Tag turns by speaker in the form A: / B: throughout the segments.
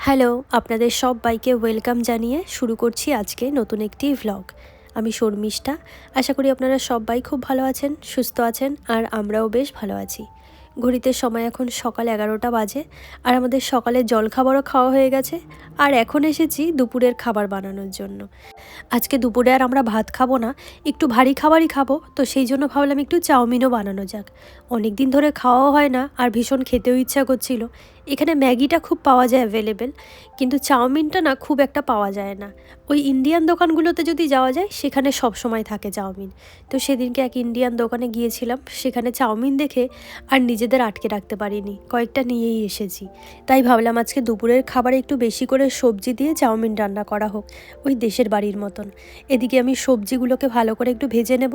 A: Hello, আপনাদের সবাইকে welcome জানিয়ে শুরু করছি আজকে নতুন একটি ভ্লগ। আমি শর্মিষ্ঠা। আশা করি আপনারা সবাই খুব ভালো আছেন, সুস্থ আছেন, আর আমরাও বেশ ভালো আছি। ঘড়িতে সময় এখন সকাল 11টা বাজে, আর আমাদের সকালের জলখাবারও খাওয়া হয়ে গেছে। আর এখন এসেছি দুপুরের খাবার বানানোর জন্য। আজকে দুপুরে আর আমরা ভাত খাবো না, একটু ভারী খাবারই খাবো, তো সেই জন্য ভাবলাম একটু চাউমিনও বানানো যাক। অনেক দিন ধরে খাওয়াও হয় না, আর ভীষণ খেতেও ইচ্ছা করছিল। এখানে ম্যাগিটা খুব পাওয়া যায় অ্যাভেলেবেল, কিন্তু চাউমিনটা না খুব একটা পাওয়া যায় না। ওই ইন্ডিয়ান দোকানগুলোতে যদি যাওয়া যায় সেখানে সব সময় থাকে চাউমিন। তো সেদিনকে এক ইন্ডিয়ান দোকানে গিয়েছিলাম, সেখানে চাউমিন দেখে আর নিজেদের আটকে রাখতে পারিনি, কয়েকটা নিয়েই এসেছি। তাই ভাবলাম আজকে দুপুরের খাবারে একটু বেশি করে সবজি দিয়ে চাউমিন রান্না করা হোক, ওই দেশের বাড়ির মতন। এদিকে আমি সবজিগুলোকে ভালো করে একটু ভেজে নেব,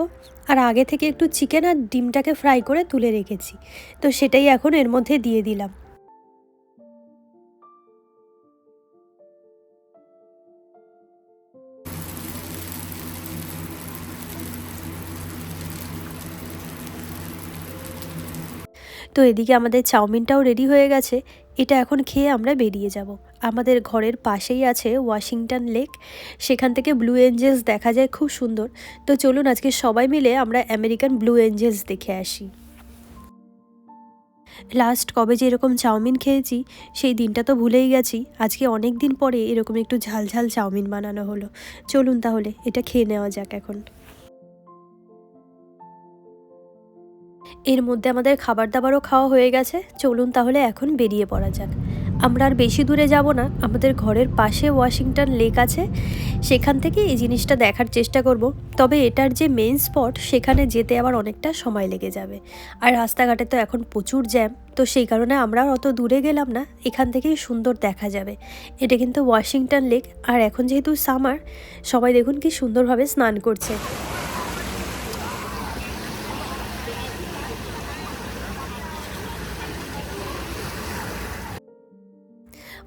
A: আর আগে থেকে একটু চিকেন আর ডিমটাকে ফ্রাই করে তুলে রেখেছি, তো সেটাই এখন এর মধ্যে দিয়ে দিলাম। তো এদিকে আমাদের চাউমিনটাও রেডি হয়ে গেছে। এটা এখন খেয়ে আমরা বেরিয়ে যাব। আমাদের ঘরের পাশেই আছে ওয়াশিংটন লেক, সেখান থেকে ব্লু এঞ্জেলস দেখা যায় খুব সুন্দর। তো চলুন আজকে সবাই মিলে আমরা আমেরিকান ব্লু এঞ্জেলস দেখে আসি। লাস্ট কবে যে এরকম চাউমিন খেয়েছি সেই দিনটা তো ভুলেই গেছি। আজকে অনেক দিন পরে এরকম একটু ঝাল ঝাল চাউমিন বানানো হলো। চলুন তাহলে এটা খেয়ে নেওয়া যাক এখন। এর মধ্যে আমাদের খাবার দাবারও খাওয়া হয়ে গেছে। চলুন তাহলে এখন বেরিয়ে পড়া যাক। আমরা আর বেশি দূরে যাব না, আমাদের ঘরের পাশে ওয়াশিংটন লেক আছে, সেখান থেকে এই জিনিসটা দেখার চেষ্টা করব। তবে এটার যে মেইন স্পট সেখানে যেতে আবার অনেকটা সময় লেগে যাবে, আর রাস্তাঘাটে তো এখন প্রচুর জ্যাম, তো সেই কারণে আমরা আর অত দূরে গেলাম না, এখান থেকেই সুন্দর দেখা যাবে। এটা কিন্তু ওয়াশিংটন লেক, আর এখন যেহেতু সামার, সবাই দেখুন কি সুন্দরভাবে স্নান করছে।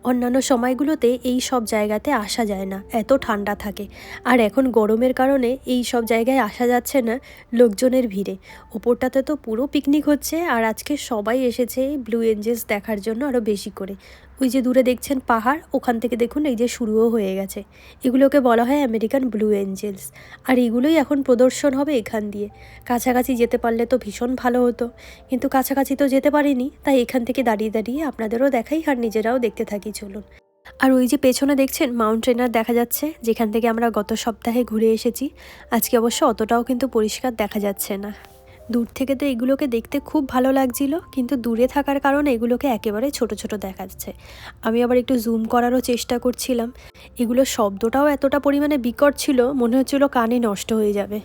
A: অন্যান্য সময়গুলোতে এই সব জায়গাতে আসা যায় না, এত ঠান্ডা থাকে। আর এখন গরমের কারণে এই সব জায়গায় আসা যাচ্ছে না লোকজনের ভিড়ে। ওপরটাতে তো পুরো পিকনিক হচ্ছে, আর আজকে সবাই এসেছে ব্লু এঞ্জেলস দেখার জন্য আরও বেশি করে। ওই যে দূরে দেখছেন পাহাড়, ওখান থেকে দেখুন এই যে শুরুও হয়ে গেছে। এগুলোকে বলা হয় আমেরিকান ব্লু এঞ্জেলস, আর এগুলোই এখন প্রদর্শন হবে এখান দিয়ে। কাছাকাছি যেতে পারলে তো ভীষণ ভালো হতো, কিন্তু কাছাকাছি তো যেতে পারিনি, তাই এখান থেকে দাঁড়িয়ে দাঁড়িয়ে আপনাদেরও দেখাই আর নিজেরাও দেখতে থাকি, চলুন। আর ওই যে পেছনে দেখছেন মাউন্ট রেনার দেখা যাচ্ছে, যেখান থেকে আমরা গত সপ্তাহে ঘুরে এসেছি। আজকে অবশ্য অতটাও কিন্তু পরিষ্কার দেখা যাচ্ছে না। দূর থেকে তো এগুলোকে দেখতে খুব ভালো লাগছিল, কিন্তু দূরে থাকার কারণে এগুলোকে একেবারে ছোট ছোট দেখা যাচ্ছে। আমি আবার একটু জুম করারও চেষ্টা করছিলাম। এগুলোর শব্দটাও এতটা পরিমাণে বিকট ছিল, মনে হচ্ছিল কানে নষ্ট হয়ে যাবে।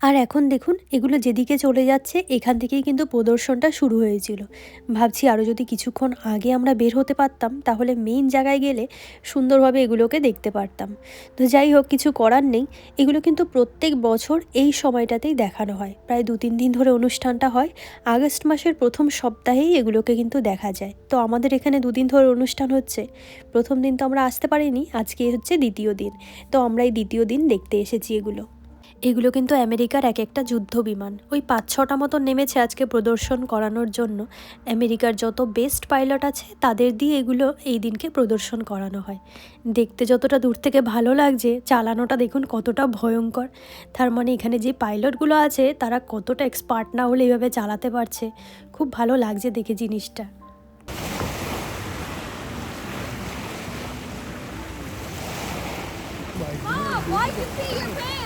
A: আর এখন দেখুন এগুলো যেদিকে চলে যাচ্ছে এখান থেকেই কিন্তু প্রদর্শনটা শুরু হয়েছিল। ভাবছি আরও যদি কিছুক্ষণ আগে আমরা বের হতে পারতাম, তাহলে মেইন জায়গায় গেলে সুন্দরভাবে এগুলোকে দেখতে পারতাম। তো যাই হোক, কিছু করার নেই। এগুলো কিন্তু প্রত্যেক বছর এই সময়টাতেই দেখানো হয়, প্রায় 2-3 দিন ধরে অনুষ্ঠানটা হয়। আগস্ট মাসের প্রথম সপ্তাহেই এগুলোকে কিন্তু দেখা যায়। তো আমাদের এখানে 2 দিন ধরে অনুষ্ঠান হচ্ছে। প্রথম দিন তো আমরা আসতে পারিনি, আজকে হচ্ছে দ্বিতীয় দিন। তো আমরা এই দ্বিতীয় দিন দেখতে এসেছি এগুলো। এগুলো কিন্তু আমেরিকার এক একটা যুদ্ধ বিমান, ওই 5-6টা মতো নেমেছে আজকে প্রদর্শন করানোর জন্য। আমেরিকার যত বেস্ট পাইলট আছে তাদের দিয়ে এগুলো এই দিনকে প্রদর্শন করানো হয়। দেখতে যতটা দূর থেকে ভালো লাগছে, চালানোটা দেখুন কতটা ভয়ঙ্কর। তার মানে এখানে যে পাইলটগুলো আছে তারা কতটা এক্সপার্ট না হলে এইভাবে চালাতে পারছে। খুব ভালো লাগছে দেখে জিনিসটা।
B: Mom, why you pee your pants?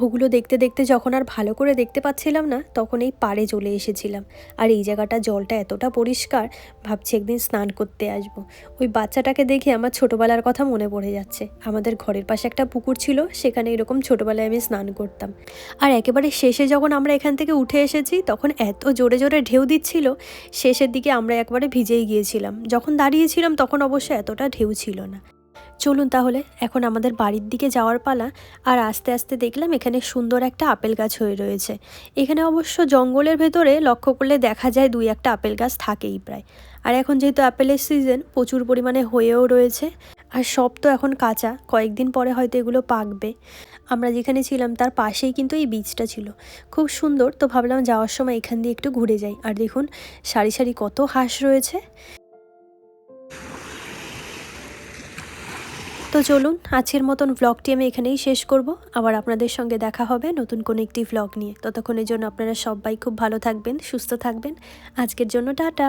A: ওগুলো দেখতে দেখতে যখন আর ভালো করে দেখতে পাচ্ছিলাম না, তখন এই পাড়ে চলে এসেছিলাম। আর এই জায়গাটা জলটা এতটা পরিষ্কার, ভাবছি একদিন স্নান করতে আসবো। ওই বাচ্চাটাকে দেখে আমার ছোটোবেলার কথা মনে পড়ে যাচ্ছে। আমাদের ঘরের পাশে একটা পুকুর ছিল, সেখানে এরকম ছোটোবেলায় আমি স্নান করতাম। আর একেবারে শেষে যখন আমরা এখান থেকে উঠে এসেছি, তখন এত জোরে জোরে ঢেউ দিচ্ছিল, শেষের দিকে আমরা একবারে ভিজেই গিয়েছিলাম। যখন দাঁড়িয়েছিলাম তখন অবশ্য এতটা ঢেউ ছিল না। চলুন তাহলে এখন আমাদের বাড়ির দিকে যাওয়ার পালা। আর আস্তে আস্তে দেখলাম এখানে সুন্দর একটা আপেল গাছ হয়ে রয়েছে। এখানে অবশ্য জঙ্গলের ভেতরে লক্ষ্য করলে দেখা যায় 2-1টা আপেল গাছ থাকেই প্রায়। আর এখন যেহেতু আপেলের সিজন, প্রচুর পরিমাণে হয়েও রয়েছে। আর সব তো এখন কাঁচা, কয়েকদিন পরে হয়তো এগুলো পাকবে। আমরা যেখানে ছিলাম তার পাশেই কিন্তু এই বীজটা ছিল, খুব সুন্দর। তো ভাবলাম যাওয়ার সময় এখান দিয়ে একটু ঘুরে যাই। আর দেখুন সারি সারি কত হাঁস রয়েছে। তো চলুন আজকের মতন ভ্লগটি আমি এখানেই শেষ করব। আবার আপনাদের সঙ্গে দেখা হবে নতুন কোনো একটি ভ্লগ নিয়ে। ততক্ষণের জন্য আপনারা সবাই খুব ভালো থাকবেন, সুস্থ থাকবেন। আজকের জন্য টাটা।